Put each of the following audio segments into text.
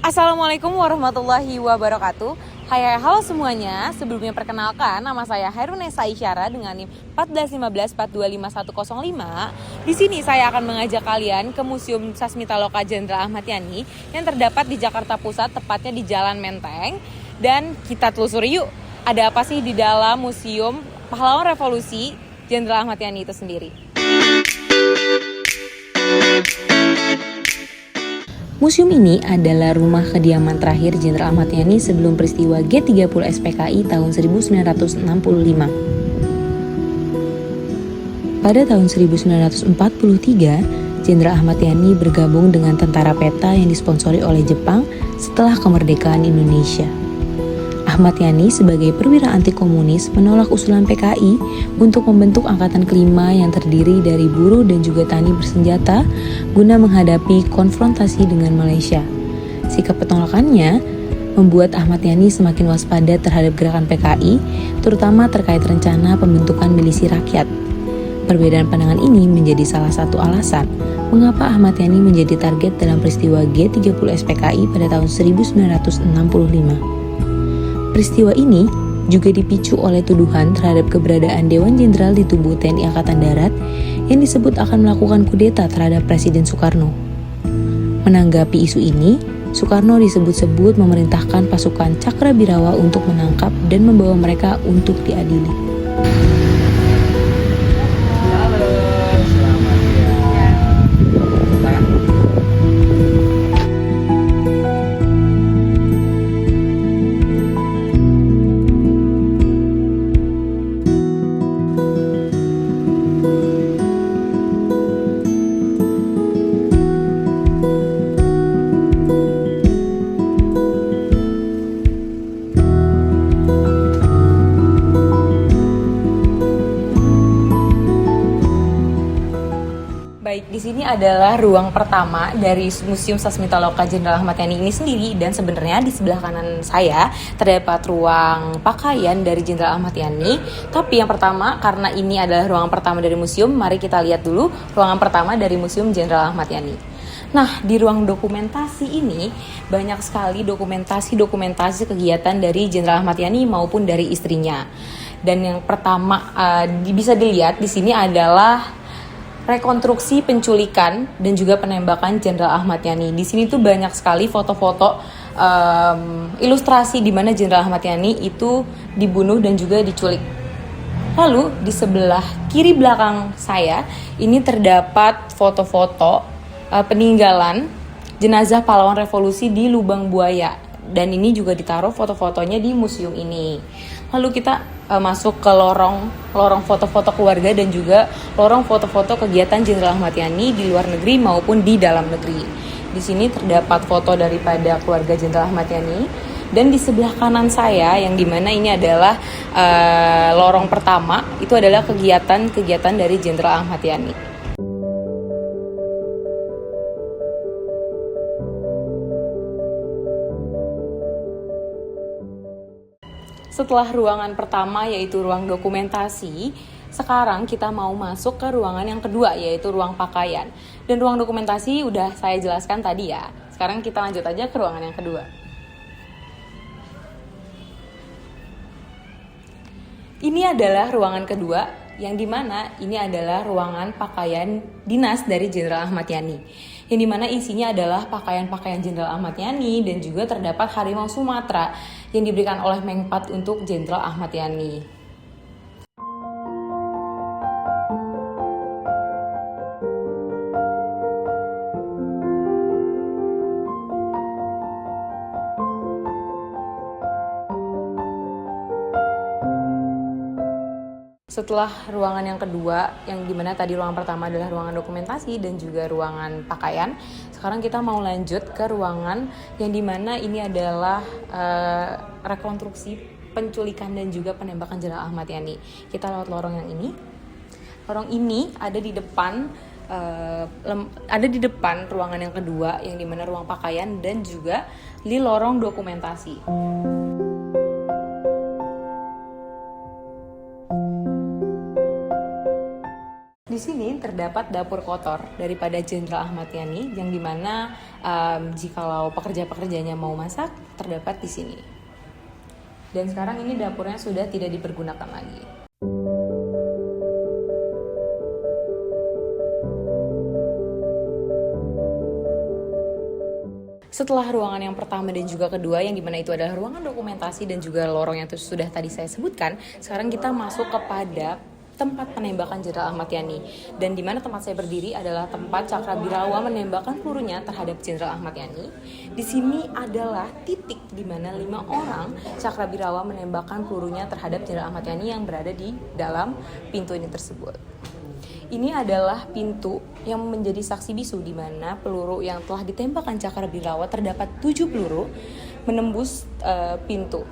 Assalamualaikum warahmatullahi wabarakatuh. Hai, halo semuanya. Sebelumnya perkenalkan, nama saya Hairunesa Isyara dengan NIM 14154255105. Di sini saya akan mengajak kalian ke Museum Sasmitaloka Jenderal Ahmad Yani yang terdapat di Jakarta Pusat, tepatnya di Jalan Menteng. Dan kita telusuri yuk, ada apa sih di dalam Museum Pahlawan Revolusi Jenderal Ahmad Yani itu sendiri. Museum ini adalah rumah kediaman terakhir Jenderal Ahmad Yani sebelum peristiwa G30 SPKI tahun 1965. Pada tahun 1943, Jenderal Ahmad Yani bergabung dengan tentara peta yang disponsori oleh Jepang setelah kemerdekaan Indonesia. Ahmad Yani sebagai perwira anti komunis menolak usulan PKI untuk membentuk angkatan kelima yang terdiri dari buruh dan juga tani bersenjata guna menghadapi konfrontasi dengan Malaysia. Sikap penolakannya membuat Ahmad Yani semakin waspada terhadap gerakan PKI, terutama terkait rencana pembentukan milisi rakyat. Perbedaan pandangan ini menjadi salah satu alasan mengapa Ahmad Yani menjadi target dalam peristiwa G30 SPKI pada tahun 1965. Peristiwa ini juga dipicu oleh tuduhan terhadap keberadaan Dewan Jenderal di tubuh TNI Angkatan Darat yang disebut akan melakukan kudeta terhadap Presiden Soekarno. Menanggapi isu ini, Soekarno disebut-sebut memerintahkan pasukan Cakrabirawa untuk menangkap dan membawa mereka untuk diadili. Baik, di sini adalah ruang pertama dari Museum Sasmitaloka Jenderal Ahmad Yani ini sendiri, dan sebenarnya di sebelah kanan saya terdapat ruang pakaian dari Jenderal Ahmad Yani. Tapi yang pertama, karena ini adalah ruangan pertama dari museum, mari kita lihat dulu ruangan pertama dari Museum Jenderal Ahmad Yani. Nah, di ruang dokumentasi ini banyak sekali dokumentasi kegiatan dari Jenderal Ahmad Yani maupun dari istrinya. Dan yang pertama bisa dilihat di sini adalah rekonstruksi penculikan dan juga penembakan Jenderal Ahmad Yani. Di sini tuh banyak sekali foto-foto ilustrasi di mana Jenderal Ahmad Yani itu dibunuh dan juga diculik. Lalu di sebelah kiri belakang saya ini terdapat foto-foto peninggalan jenazah pahlawan revolusi di Lubang Buaya, dan ini juga ditaruh foto-fotonya di museum ini. Lalu kita masuk ke lorong foto-foto keluarga dan juga lorong foto-foto kegiatan Jenderal Ahmad Yani di luar negeri maupun di dalam negeri. Di sini terdapat foto daripada keluarga Jenderal Ahmad Yani, dan di sebelah kanan saya yang dimana ini adalah lorong pertama, itu adalah kegiatan dari Jenderal Ahmad Yani. Setelah ruangan pertama yaitu ruang dokumentasi, sekarang kita mau masuk ke ruangan yang kedua yaitu ruang pakaian. Dan ruang dokumentasi udah saya jelaskan tadi ya. Sekarang kita lanjut aja ke ruangan yang kedua. Ini adalah ruangan kedua yang dimana ini adalah ruangan pakaian dinas dari Jenderal Ahmad Yani. Yang dimana isinya adalah pakaian-pakaian Jenderal Ahmad Yani dan juga terdapat harimau Sumatera yang diberikan oleh Menpat untuk Jenderal Ahmad Yani. Setelah ruangan yang kedua, yang dimana tadi ruangan pertama adalah ruangan dokumentasi dan juga ruangan pakaian, sekarang kita mau lanjut ke ruangan yang dimana ini adalah rekonstruksi penculikan dan juga penembakan Jenderal Ahmad Yani. Kita lewat lorong yang ini. Lorong ini ada di depan ruangan yang kedua, yang dimana ruang pakaian dan juga di lorong dokumentasi. Di sini terdapat dapur kotor daripada Jenderal Ahmad Yani, yang dimana jikalau pekerja-pekerjanya mau masak terdapat di sini. Dan sekarang ini dapurnya sudah tidak dipergunakan lagi. Setelah ruangan yang pertama dan juga kedua, yang dimana itu adalah ruangan dokumentasi dan juga lorong yang sudah tadi saya sebutkan, sekarang kita masuk kepada tempat penembakan Jenderal Ahmad Yani. Dan dimana tempat saya berdiri adalah tempat Cakrawirawa menembakkan pelurunya terhadap Jenderal Ahmad Yani. Di sini adalah titik dimana 5 orang Cakrawirawa menembakkan pelurunya terhadap Jenderal Ahmad Yani yang berada di dalam pintu ini tersebut. Ini adalah pintu yang menjadi saksi bisu di mana peluru yang telah ditembakkan Cakrawirawa terdapat 7 peluru menembus pintu.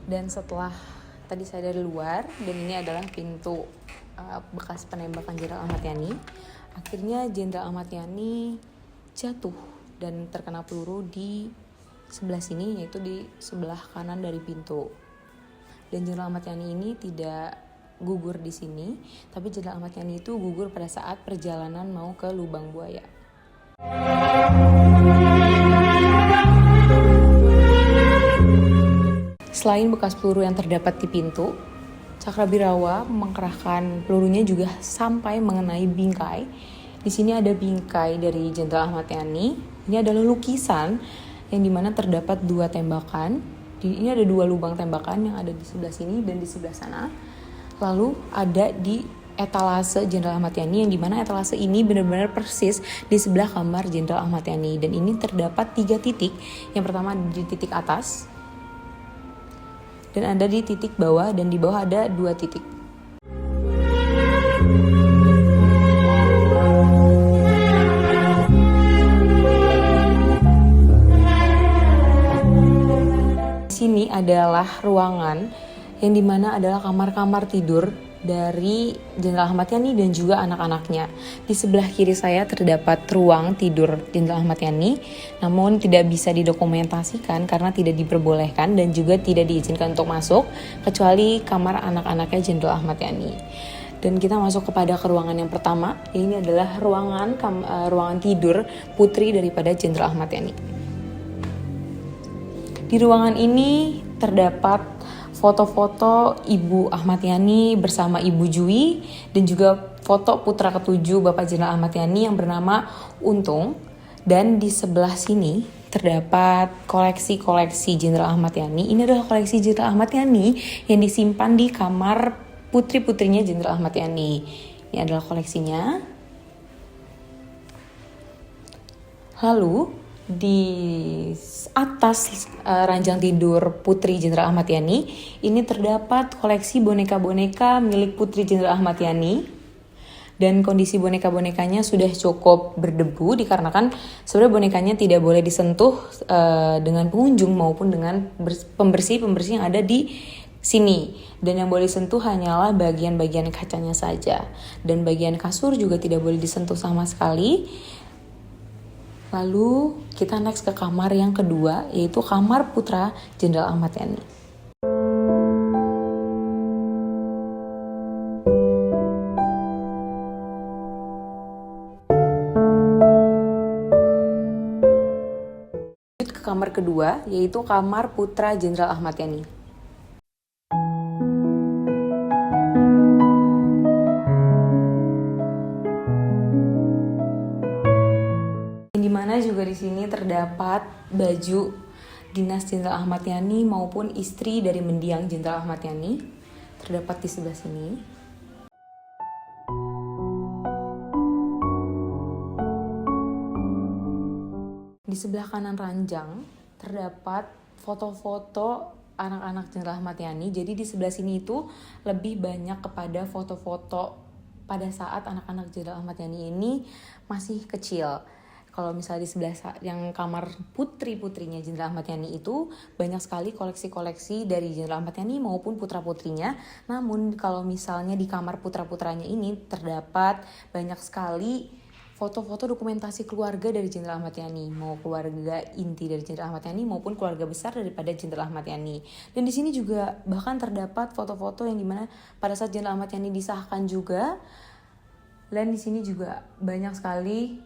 Dan setelah tadi saya dari luar, dan ini adalah pintu bekas penembakan Jenderal Ahmad Yani, akhirnya Jenderal Ahmad Yani jatuh dan terkena peluru di sebelah sini, yaitu di sebelah kanan dari pintu. Dan Jenderal Ahmad Yani ini tidak gugur di sini, tapi Jenderal Ahmad Yani itu gugur pada saat perjalanan mau ke Lubang Buaya. Selain bekas peluru yang terdapat di pintu, Cakrawirawa mengerahkan pelurunya juga sampai mengenai bingkai. Di sini ada bingkai dari Jenderal Ahmad Yani. Ini adalah lukisan yang dimana terdapat 2 tembakan. Ini ada 2 lubang tembakan yang ada di sebelah sini dan di sebelah sana. Lalu ada di etalase Jenderal Ahmad Yani, yang dimana etalase ini benar-benar persis di sebelah kamar Jenderal Ahmad Yani. Dan ini terdapat 3 titik. Yang pertama di titik atas, dan ada di titik bawah, dan di bawah ada 2 titik. Di sini adalah ruangan yang dimana adalah kamar-kamar tidur dari Jenderal Ahmad Yani dan juga anak-anaknya. Di sebelah kiri saya terdapat ruang tidur Jenderal Ahmad Yani, namun tidak bisa didokumentasikan karena tidak diperbolehkan dan juga tidak diizinkan untuk masuk, kecuali kamar anak-anaknya Jenderal Ahmad Yani. Dan kita masuk kepada ruangan yang pertama. Ini adalah ruangan tidur putri daripada Jenderal Ahmad Yani. Di ruangan ini terdapat foto-foto Ibu Ahmad Yani bersama Ibu Jui, dan juga foto putra ketujuh Bapak Jenderal Ahmad Yani yang bernama Untung. Dan di sebelah sini terdapat koleksi-koleksi Jenderal Ahmad Yani. Ini adalah koleksi Jenderal Ahmad Yani yang disimpan di kamar putri-putrinya Jenderal Ahmad Yani. Ini adalah koleksinya. Lalu di atas ranjang tidur Putri Jenderal Ahmad Yani ini terdapat koleksi boneka-boneka milik Putri Jenderal Ahmad Yani, dan kondisi boneka-bonekanya sudah cukup berdebu dikarenakan sebenarnya bonekanya tidak boleh disentuh dengan pengunjung maupun dengan pembersih-pembersih yang ada di sini, dan yang boleh disentuh hanyalah bagian-bagian kacanya saja, dan bagian kasur juga tidak boleh disentuh sama sekali. Lalu kita next ke kamar yang kedua, yaitu kamar putra Jenderal Ahmad Yani. Ke kamar kedua, yaitu kamar putra Jenderal Ahmad Yani. Dimana juga di sini terdapat baju dinas Jenderal Ahmad Yani maupun istri dari mendiang Jenderal Ahmad Yani, terdapat di sebelah sini. Di sebelah kanan ranjang terdapat foto-foto anak-anak Jenderal Ahmad Yani. Jadi di sebelah sini itu lebih banyak kepada foto-foto pada saat anak-anak Jenderal Ahmad Yani ini masih kecil. Kalau misalnya di sebelah yang kamar putri-putrinya Jenderal Ahmad Yani itu banyak sekali koleksi-koleksi dari Jenderal Ahmad Yani maupun putra-putrinya. Namun kalau misalnya di kamar putra-putranya ini terdapat banyak sekali foto-foto dokumentasi keluarga dari Jenderal Ahmad Yani, mau keluarga inti dari Jenderal Ahmad Yani maupun keluarga besar daripada Jenderal Ahmad Yani. Dan di sini juga bahkan terdapat foto-foto yang dimana pada saat Jenderal Ahmad Yani disahkan juga. Dan di sini juga banyak sekali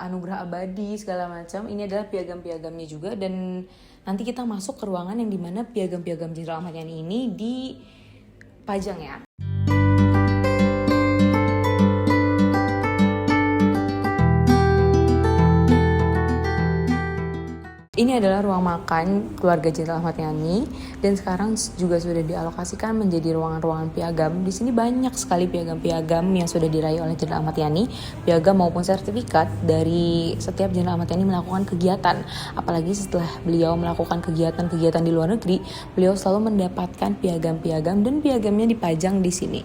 anugerah abadi segala macam. Ini adalah piagam-piagamnya juga, dan nanti kita masuk ke ruangan yang dimana piagam-piagam Jenderal Ahmad Yani ini dipajang ya. Ini adalah ruang makan keluarga Jenderal Ahmad Yani, dan sekarang juga sudah dialokasikan menjadi ruangan-ruangan piagam. Di sini banyak sekali piagam-piagam yang sudah diraih oleh Jenderal Ahmad Yani, piagam maupun sertifikat dari setiap Jenderal Ahmad Yani melakukan kegiatan. Apalagi setelah beliau melakukan kegiatan-kegiatan di luar negeri, beliau selalu mendapatkan piagam-piagam dan piagamnya dipajang di sini.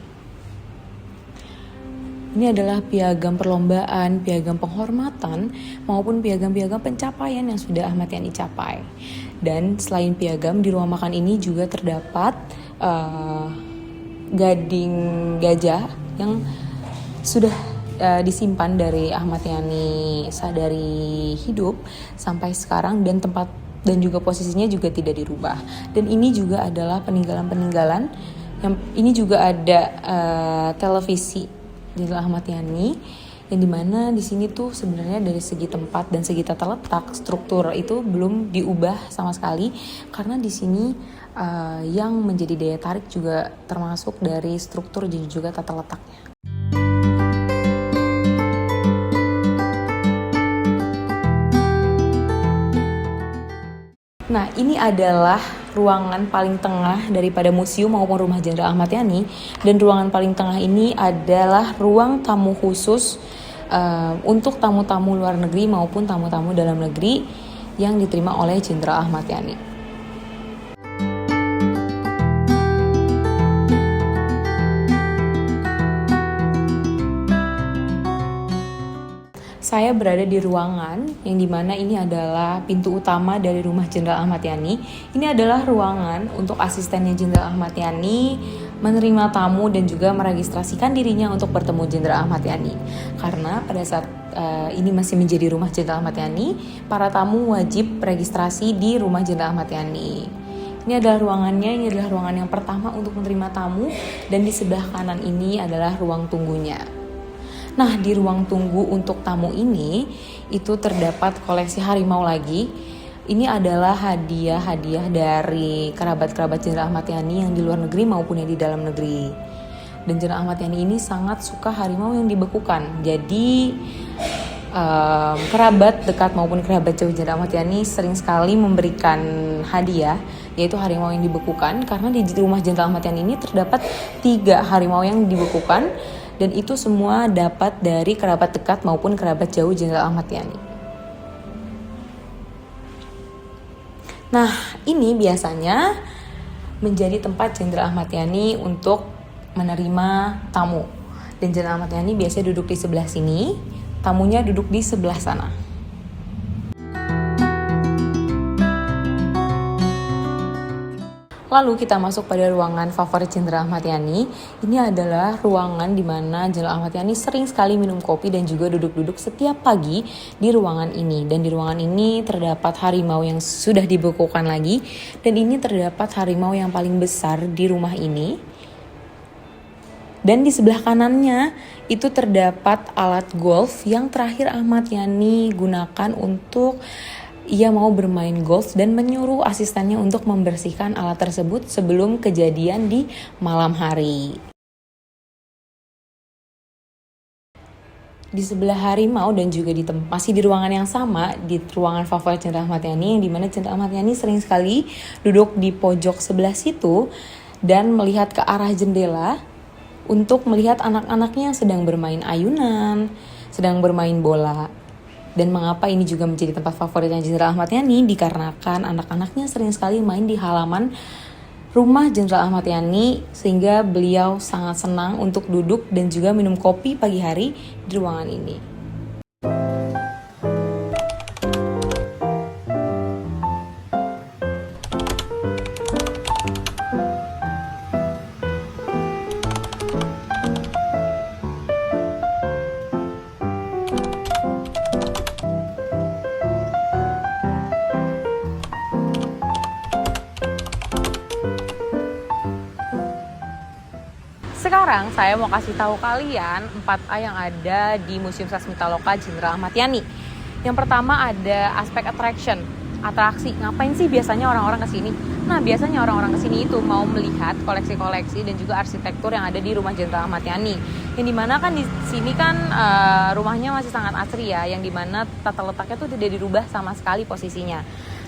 Ini adalah piagam perlombaan, piagam penghormatan, maupun piagam-piagam pencapaian yang sudah Ahmad Yani capai. Dan selain piagam, di ruang makan ini juga terdapat gading gajah yang sudah disimpan dari Ahmad Yani sadari hidup sampai sekarang, dan tempat dan juga posisinya juga tidak dirubah. Dan ini juga adalah peninggalan-peninggalan. Ini juga ada televisi Jenderal Ahmad Yani, yang dimana di sini tuh sebenarnya dari segi tempat dan segi tata letak struktur itu belum diubah sama sekali, karena di sini yang menjadi daya tarik juga termasuk dari struktur dan juga tata letaknya. Nah, ini adalah ruangan paling tengah daripada museum maupun rumah Jenderal Ahmad Yani, dan ruangan paling tengah ini adalah ruang tamu khusus untuk tamu-tamu luar negeri maupun tamu-tamu dalam negeri yang diterima oleh Jenderal Ahmad Yani. Saya berada di ruangan yang dimana ini adalah pintu utama dari rumah Jenderal Ahmad Yani. Ini adalah ruangan untuk asistennya Jenderal Ahmad Yani menerima tamu dan juga meregistrasikan dirinya untuk bertemu Jenderal Ahmad Yani. Karena pada saat ini masih menjadi rumah Jenderal Ahmad Yani, para tamu wajib registrasi di rumah Jenderal Ahmad Yani. Ini adalah ruangannya, ini adalah ruangan yang pertama untuk menerima tamu, dan di sebelah kanan ini adalah ruang tunggunya. Nah, di ruang tunggu untuk tamu ini itu terdapat koleksi harimau lagi. Ini adalah hadiah-hadiah dari kerabat-kerabat Jenderal Ahmad Yani yang di luar negeri maupun yang di dalam negeri. Dan Jenderal Ahmad Yani ini sangat suka harimau yang dibekukan. Jadi kerabat dekat maupun kerabat jauh Jenderal Ahmad Yani sering sekali memberikan hadiah, yaitu harimau yang dibekukan, karena di rumah Jenderal Ahmad Yani ini terdapat 3 harimau yang dibekukan. Dan itu semua dapat dari kerabat dekat maupun kerabat jauh Jenderal Ahmad Yani. Nah, ini biasanya menjadi tempat Jenderal Ahmad Yani untuk menerima tamu. Dan Jenderal Ahmad Yani biasanya duduk di sebelah sini, tamunya duduk di sebelah sana. Lalu kita masuk pada ruangan favorit Jenderal Ahmad Yani. Ini adalah ruangan di mana Jenderal Ahmad Yani sering sekali minum kopi dan juga duduk-duduk setiap pagi di ruangan ini. Dan di ruangan ini terdapat harimau yang sudah dibekukan lagi. Dan ini terdapat harimau yang paling besar di rumah ini. Dan di sebelah kanannya itu terdapat alat golf yang terakhir Ahmad Yani gunakan untuk ia mau bermain golf, dan menyuruh asistennya untuk membersihkan alat tersebut sebelum kejadian di malam hari. Di sebelah harimau dan juga masih di ruangan yang sama, di ruangan favorit Jenderal Ahmad Yani, yang dimana Jenderal Ahmad Yani sering sekali duduk di pojok sebelah situ dan melihat ke arah jendela untuk melihat anak-anaknya sedang bermain ayunan, sedang bermain bola. Dan mengapa ini juga menjadi tempat favoritnya Jenderal Ahmad Yani? Dikarenakan anak-anaknya sering sekali main di halaman rumah Jenderal Ahmad Yani, sehingga beliau sangat senang untuk duduk dan juga minum kopi pagi hari di ruangan ini. Sekarang saya mau kasih tahu kalian 4A yang ada di Museum Sasmitaloka Jenderal Ahmad Yani. Yang pertama ada aspek attraction, atraksi. Ngapain sih biasanya orang-orang kesini? Nah, biasanya orang-orang kesini itu mau melihat koleksi-koleksi dan juga arsitektur yang ada di rumah Jenderal Ahmad Yani. Yang dimana kan di sini kan rumahnya masih sangat asri ya, yang dimana tata letaknya tuh tidak dirubah sama sekali posisinya.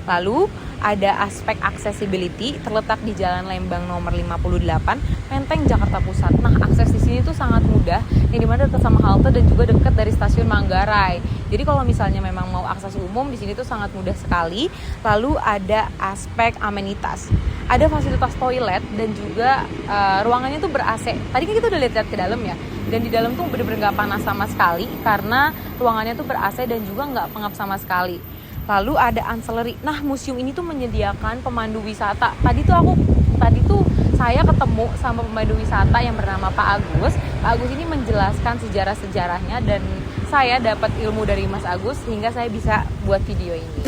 Lalu ada aspek accessibility, terletak di Jalan Lembang nomor 58, Menteng, Jakarta Pusat. Nah, akses di sini tuh sangat mudah, yang dimana dekat sama halte dan juga dekat dari stasiun Manggarai. Jadi kalau misalnya memang mau akses umum di sini tuh sangat mudah sekali. Lalu ada aspek amenitas. Ada fasilitas toilet dan juga ruangannya tuh ber-AC. Tadi kan kita udah lihat ke dalam ya. Dan di dalam tuh bener-bener gak panas sama sekali karena ruangannya tuh ber-AC dan juga gak pengap sama sekali. Lalu ada ancillary. Nah, museum ini tuh menyediakan pemandu wisata. Tadi tuh saya ketemu sama pemandu wisata yang bernama Pak Agus. Pak Agus ini menjelaskan sejarah-sejarahnya dan saya dapat ilmu dari Mas Agus sehingga saya bisa buat video ini.